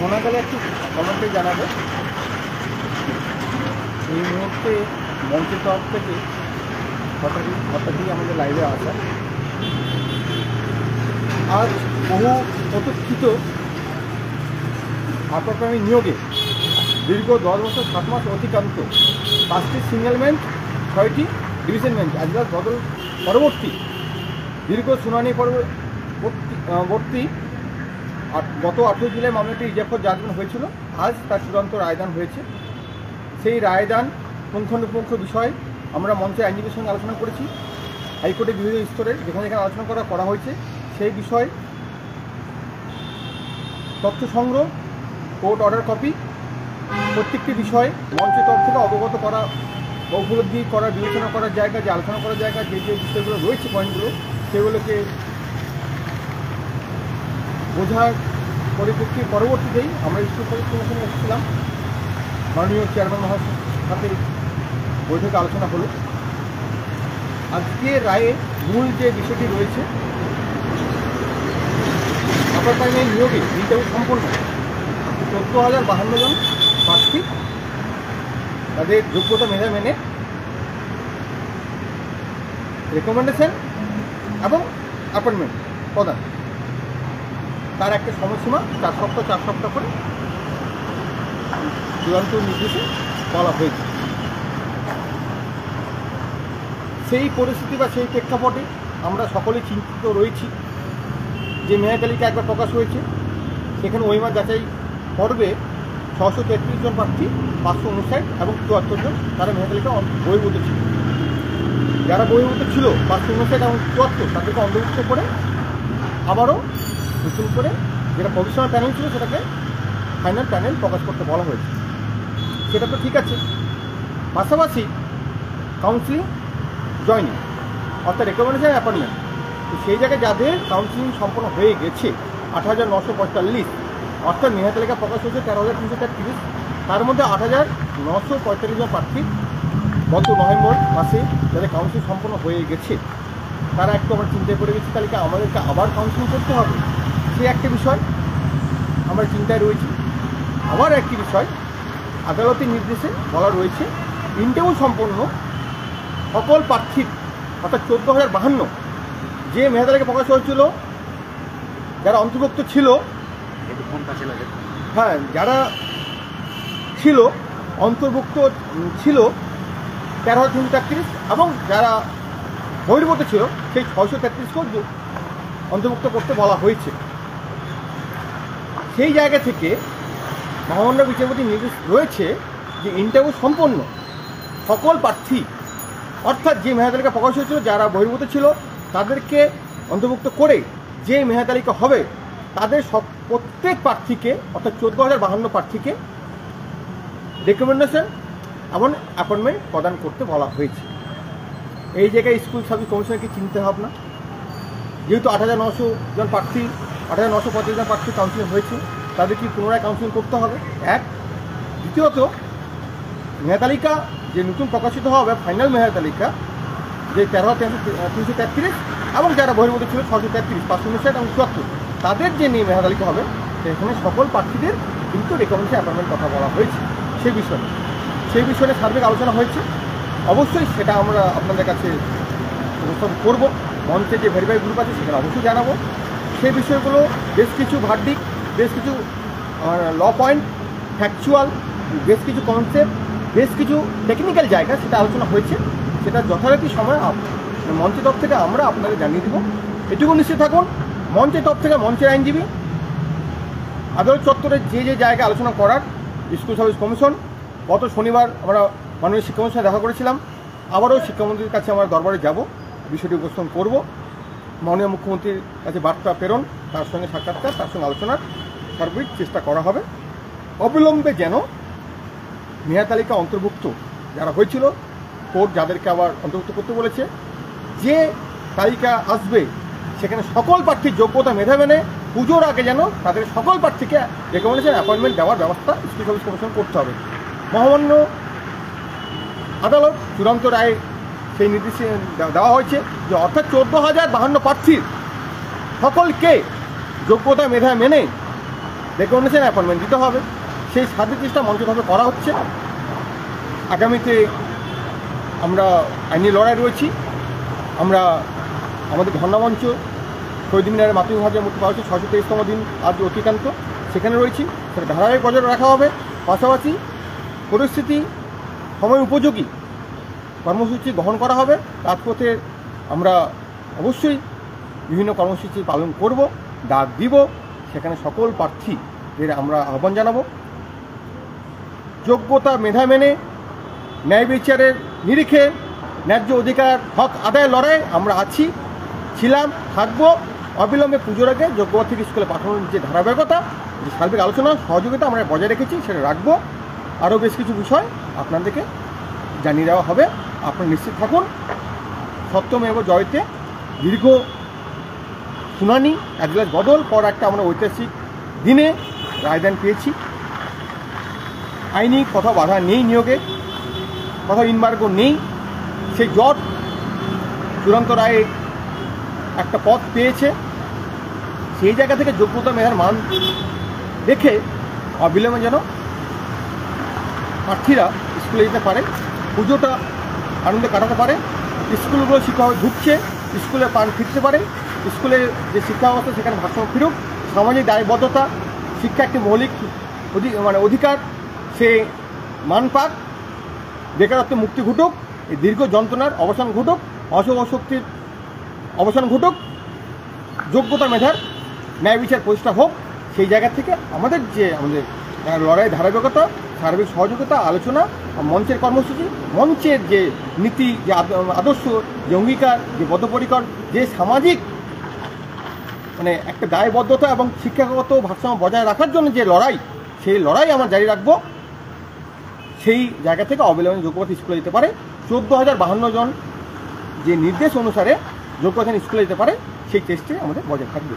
শোনা গেলে একটু কমেন্টে জানাবে। এই মুহূর্তে মঞ্চের তরফ থেকে হঠাৎই আমাদের লাইভে আসা। আজ বহু প্রতীক্ষিত আপাতকালীন নিয়োগে দীর্ঘ 10 বছর 7 মাস অতিক্রান্ত 5টি সিঙ্গেল বেঞ্চ 6টি ডিভিশন বেঞ্চ আজ বদল পরবর্তী দীর্ঘ শুনানি পরবর্তী গত 18 জুলাই মামলাটি রিজার্ভ কোর্ট জাজমেন্ট হয়েছিল। আজ তার চূড়ান্ত রায়দান হয়েছে। সেই রায়দান পুঙ্খানুপুঙ্খ বিষয় আমরা মঞ্চে আইনজীবীর সঙ্গে আলোচনা করেছি। হাইকোর্টের বিভিন্ন স্তরের যেখানে আলোচনা করা হয়েছে সেই বিষয় তথ্য সংগ্রহ, কোর্ট অর্ডার কপি, প্রত্যেকটি বিষয় মঞ্চের তরফ থেকে অবগত করা, উপলব্ধি করার, বিবেচনা করার জায়গা, যে আলোচনা করার জায়গা, যে বিষয়গুলো রয়েছে পয়েন্টগুলো সেগুলোকে বোঝার পরবর্তীতেই আমরা স্কুল কমিশনে এসেছিলাম। মাননীয় চেয়ারম্যান মহাশয়ের সাথে বৈঠকে আলোচনা হলো। আজকে রায়ে মূল যে বিষয়টি রয়েছে আপাতকালীন নিয়োগে ইন্টারভিউ সম্পন্ন 14,052 জন প্রার্থী তাদের যোগ্যতা মেনে রেকমেন্ডেশন এবং অ্যাপয়েন্টমেন্ট প্রদান, তার একটা সময়সীমা 4 সপ্তাহ করে চূড়ান্ত নির্দেশে বলা হয়েছে। সেই পরিস্থিতি বা সেই প্রেক্ষাপটে আমরা সকলেই চিন্তিত রয়েছি যে মেধা তালিকা একবার প্রকাশ হয়েছে, সেখানে ওইমার যাচাই পর্বে 633 জন প্রার্থী 559 এবং 74 জন তারা মেধা তালিকা বহির্ভূত ছিল। যারা বহির্ভূত ছিল 559 এবং 74 তাদেরকে অন্তর্ভুক্ত করে আবারও নতুন করে যেটা প্রভিশনাল প্যানেল ছিল সেটাকে ফাইনাল প্যানেল প্রকাশ করতে বলা হয়েছে। সেটা তো ঠিক আছে, পাশাপাশি কাউন্সিলিং জয়নিং অর্থাৎ রেকমেন্ডেশন অ্যাপয়েন্টমেন্ট, তো সেই জায়গায় যাদের কাউন্সিলিং সম্পন্ন হয়ে গেছে 8,945 অর্থাৎ মেধা তালিকা প্রকাশ হয়েছে 13,333, তার মধ্যে 8,945 জন প্রার্থী গত নভেম্বর মাসে যাদের কাউন্সিলিং সম্পন্ন হয়ে গেছে তারা একটু আমরা চিন্তায় পড়ে গেছি, তালিকা আমাদেরকে আবার কাউন্সিলিং করতে হবে, সে একটা বিষয় আমরা চিন্তায় রয়েছি। আবার একটি বিষয় আদালতের নির্দেশে বলা রয়েছে ইন্টারভিউ সম্পন্ন সকল প্রার্থীর অর্থাৎ 14,052 যে মেধা তালিকা প্রকাশ হয়েছিল যারা অন্তর্ভুক্ত ছিল, হ্যাঁ যারা ছিল অন্তর্ভুক্ত ছিল 13,333 এবং যারা বহির্ভূত ছিল সেই 633 অন্তর্ভুক্ত করতে বলা হয়েছে। সেই জায়গা থেকে মহামান্য বিচারপতির নির্দেশ রয়েছে যে ইন্টারভিউ সম্পন্ন সকল প্রার্থী অর্থাৎ যে মেধা তালিকা প্রকাশ হয়েছিল যারা বহির্ভূত ছিল তাদেরকে অন্তর্ভুক্ত করে যে মেধা তালিকা হবে তাদের প্রত্যেক প্রার্থীকে অর্থাৎ 14,052 প্রার্থীকে রেকমেন্ডেশন এবং অ্যাপয়েন্টমেন্ট প্রদান করতে বলা হয়েছে। এই জায়গায় স্কুল সার্ভিস কমিশনকে চিন্তা ভাবনা, যেহেতু 8,900 জন প্রার্থী 8,935 জন প্রার্থী কাউন্সিলিং হয়েছে তাদের কি পুনরায় কাউন্সিলিং করতে হবে এক। দ্বিতীয়ত মেধা তালিকা যে নতুন প্রকাশিত হবে ফাইনাল মেধা তালিকা যে 13,333 এবং যারা বহির্ভূত ছিল 633, 559 এবং 74 তাদের যে নিয়ে মেধা তালিকা হবে সেখানে সকল প্রার্থীদের কিন্তু রেকমেন্ডেশন অ্যাপয়েন্টমেন্ট কথা বলা হয়েছে। সেই বিষয়ে সার্বিক আলোচনা হয়েছে। অবশ্যই সেটা আমরা আপনাদের কাছে উপস্থাপন করব, মঞ্চে যে ভেরিফাই গ্রুপ আছে সেখানে অবশ্যই জানাবো। সেই বিষয়গুলো বেশ কিছু ভার্ডিক, বেশ কিছু ল পয়েন্ট, ফ্যাকচুয়াল, বেশ কিছু কনসেপ্ট, বেশ কিছু টেকনিক্যাল জায়গা সেটা আলোচনা হয়েছে। সেটা যথারীতি সময় মঞ্চের তরফ থেকে আমরা আপনাদের জানিয়ে দেবো। এটুকু নিশ্চিত থাকুন মঞ্চের তরফ থেকে মঞ্চের আইনজীবী আদালত চত্বরে যে যে জায়গা আলোচনা করার স্কুল সার্ভিস কমিশন গত শনিবার আমরা মাননীয় শিক্ষামন্ত্রীর সাথে দেখা করেছিলাম, আবারও শিক্ষামন্ত্রীর কাছে আমরা দরবারে যাব, বিষয়টি উপস্থাপন করব, মাননীয় মুখ্যমন্ত্রীর কাছে বার্তা প্রেরণ, তার সঙ্গে সাক্ষাৎকার, তার সঙ্গে আলোচনার সার্বিক চেষ্টা করা হবে। অবিলম্বে যেন মেধা তালিকা অন্তর্ভুক্ত যারা হয়েছিল কোর্ট যাদেরকে আবার অন্তর্ভুক্ত করতে বলেছে, যে তালিকা আসবে সেখানে সকল প্রার্থীর যোগ্যতা মেধা মেনে পুজোর আগে যেন তাদের সকল প্রার্থীকে রেকমেন্ডেশন অ্যাপয়েন্টমেন্ট দেওয়ার ব্যবস্থা স্কুল সার্ভিস কমিশন করতে হবে। মহামান্য আদালত চূড়ান্ত রায়ে সেই নির্দেশ দেওয়া হয়েছে যে অর্থাৎ 14,052 প্রার্থীর সকলকে যোগ্যতা মেধা মেনে রেকমেন্ডেশন অ্যাপয়েন্টমেন্ট দিতে হবে। সেই সার্বিক চেষ্টা মঞ্চভাবে করা হচ্ছে। আগামীতে আমরা আইনি লড়াই রয়েছি। আমরা আমাদের ধর্ণামঞ্চ শহীদ মিনারের মাতৃভূমি হাজার মুক্তি পাওয়া হচ্ছে 623তম দিন আজ অতিক্রান্ত, সেখানে রয়েছি। সেটা ধারাবাহিক বজায় রাখা হবে। পাশাপাশি পরিস্থিতি সময় উপযোগী কর্মসূচি গ্রহণ করা হবে। রাজপথে আমরা অবশ্যই বিভিন্ন কর্মসূচি পালন করব, ডাক দিব। সেখানে সকল প্রার্থীদের আমরা আহ্বান জানাবো। যোগ্যতা মেধা মেনে ন্যায় বিচারের নিরিখে ন্যায্য অধিকার হক আদায়ের লড়াই আমরা আছি, ছিলাম, থাকবো। অবিলম্বে পুজোর আগে যোগ্য প্রার্থীকে স্কুলে পাঠানোর যে ধারাবাহিকতা, যে সার্বিক আলোচনা সহযোগিতা আমরা বজায় রেখেছি, সেটা রাখবো। আরও বেশ কিছু বিষয় আপনাদেরকে জানিয়ে দেওয়া হবে। আপনারা নিশ্চিত থাকুন। সত্যমেব জয়তে দীর্ঘ শুনানি, এজলাস বদল পর একটা আমরা ঐতিহাসিক দিনে রায়দান পেয়েছি। আইনি কোথাও বাধা নেই, নিয়োগে কোথাও ইনবার্গো নেই। সেই জট চূড়ান্ত রায়ে একটা পথ পেয়েছে। সেই জায়গা থেকে যোগ্যতা মেধার মান দেখে অবিলম্বে যেন প্রার্থীরা স্কুলে যেতে পারে, পুজোটা আনন্দে কাটাতে পারে, স্কুলগুলো শিক্ষাভাবে ঢুকছে, স্কুলে পান ফিরতে পারে, স্কুলে যে শিক্ষা ব্যবস্থা সেখানে ভারসাম্য ফিরুক, সামাজিক দায়বদ্ধতা, শিক্ষা একটি মৌলিক অধিকার, সে মান পাক, বেকারত্ব মুক্তি ঘটুক, এই দীর্ঘ যন্ত্রণার অবসান ঘটুক, অশুভ শক্তির অবসান ঘটুক, যোগ্যতা মেধার ন্যায় বিচার প্রতিষ্ঠা হোক। সেই জায়গা থেকে আমাদের লড়াই ধারাবাহিকতা, সার্বিক সহযোগিতা, আলোচনা, মঞ্চের কর্মসূচি, মঞ্চের যে নীতি, যে আদর্শ, যে অঙ্গীকার, যে বদ্ধপরিকর, যে সামাজিক একটা দায়বদ্ধতা এবং শিক্ষাগত ভারসাম্য বজায় রাখার জন্য যে লড়াই, সেই লড়াই আমরা জারি রাখবো। সেই জায়গা থেকে অবিলম্বে যোগ্য প্রার্থী স্কুলে যেতে পারে। 14,052 জন যে নির্দেশ অনুসারে যোগ্য প্রার্থী স্কুলে যেতে পারে, সেই চেষ্টায় আমাদের বজায় থাকবে।